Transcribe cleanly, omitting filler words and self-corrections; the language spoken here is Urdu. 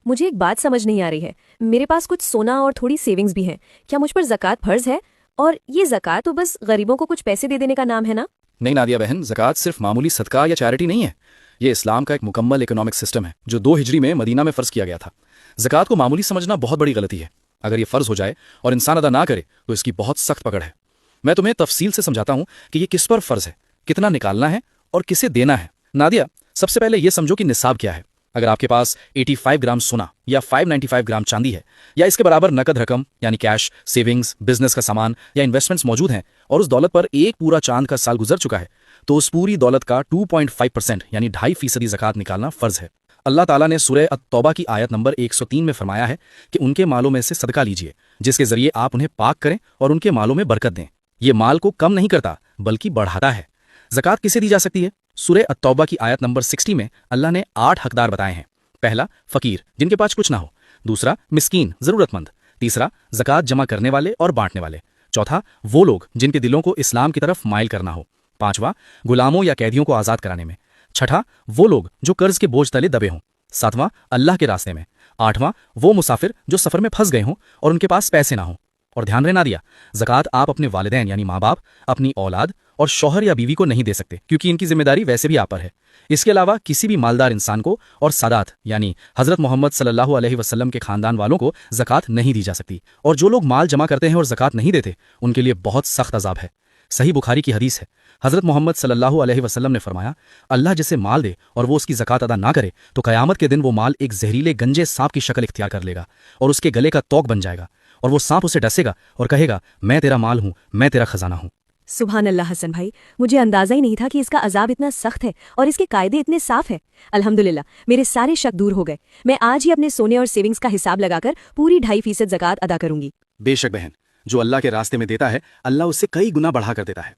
مجھے ایک بات سمجھ نہیں آ رہی ہے، میرے پاس کچھ سونا اور تھوڑی سیونگز بھی ہیں، کیا مجھ پر زکوٰۃ فرض ہے؟ اور یہ زکوٰۃ تو بس غریبوں کو کچھ پیسے دے دینے کا نام ہے نا؟ نہیں نادیہ بہن، زکوٰۃ صرف معمولی صدقہ یا چیریٹی نہیں ہے، یہ اسلام کا ایک مکمل اکنامک سسٹم ہے جو 2 ہجری میں مدینہ میں فرض کیا گیا تھا۔ زکوٰۃ کو معمولی سمجھنا بہت بڑی غلطی ہے۔ اگر یہ فرض ہو جائے اور انسان ادا نہ کرے تو اس کی بہت سخت پکڑ ہے۔ میں تمہیں تفصیل سے سمجھاتا ہوں کہ یہ کس پر فرض ہے، کتنا نکالنا ہے اور کسے دینا ہے۔ نادیہ، سب سے پہلے یہ سمجھو کہ نصاب کیا ہے۔ اگر آپ کے پاس 85 گرام سونا یا 595 گرام چاندی ہے یا اس کے برابر نقد رقم یعنی کیش، سیونگز، بزنس کا سامان یا انویسٹمنٹس موجود ہیں اور اس دولت پر ایک پورا چاند کا سال گزر چکا ہے، تو اس پوری دولت کا 2.5% یعنی 2.5% زکوٰۃ نکالنا فرض ہے۔ اللہ تعالیٰ نے سورہ التوبہ کی آیت نمبر 103 میں فرمایا ہے کہ ان کے مالوں میں سے صدقہ لیجئے جس کے ذریعے آپ انہیں پاک کریں اور ان کے مالوں میں برکت دیں۔ یہ مال کو کم نہیں کرتا بلکہ بڑھاتا ہے۔ زکوٰۃ کسے دی جا سکتی ہے؟ سورہ التوبہ کی آیت نمبر 60 میں اللہ نے 8 حقدار بتائے ہیں۔ پہلا، فقیر جن کے پاس کچھ نہ ہو۔ دوسرا، مسکین ضرورت مند۔ تیسرا، زکوٰۃ جمع کرنے والے اور بانٹنے والے۔ چوتھا، وہ لوگ جن کے دلوں کو اسلام کی طرف مائل کرنا ہو۔ پانچواں، غلاموں یا قیدیوں کو آزاد کرانے میں۔ چھٹا، وہ لوگ جو قرض کے بوجھ تلے دبے ہوں۔ ساتواں، اللہ کے راستے میں۔ آٹھواں، وہ مسافر جو سفر میں پھنس گئے ہوں اور ان کے پاس پیسے نہ ہوں۔ اور دھیان رہنا دیا، زکوٰۃ آپ اپنے والدین یعنی ماں باپ، اپنی اولاد اور شوہر یا بیوی کو نہیں دے سکتے کیونکہ ان کی ذمہ داری ویسے بھی آپ پر ہے۔ اس کے علاوہ کسی بھی مالدار انسان کو اور سادات یعنی حضرت محمد صلی اللہ علیہ وسلم کے خاندان والوں کو زکوٰۃ نہیں دی جا سکتی۔ اور جو لوگ مال جمع کرتے ہیں اور زکوٰۃ نہیں دیتے ان کے لیے بہت سخت عذاب ہے۔ صحیح بخاری کی حدیث ہے، حضرت محمد صلی اللہ علیہ وسلم نے فرمایا، اللہ جسے مال دے اور وہ اس کی زکوٰۃ ادا نہ کرے تو قیامت کے دن وہ مال ایک زہریلے گنجے سانپ کی شکل اختیار کر لے گا اور اس کے گلے کا توق بن جائے گا، اور وہ سانپ اسے ڈسے گا اور کہے گا، میں تیرا مال ہوں، میں تیرا خزانہ ہوں۔ سبحان اللہ حسن بھائی، مجھے اندازہ ہی نہیں تھا کہ اس کا عذاب اتنا سخت ہے اور اس کے قاعدے اتنے صاف ہیں۔ الحمدللہ میرے سارے شک دور ہو گئے۔ میں آج ہی اپنے سونے اور سیونگز کا حساب لگا کر پوری 2.5% زکوٰۃ ادا کروں گی۔ بے شک بہن، جو اللہ کے راستے میں دیتا ہے اللہ اس سے کئی گنا بڑھا کر دیتا ہے۔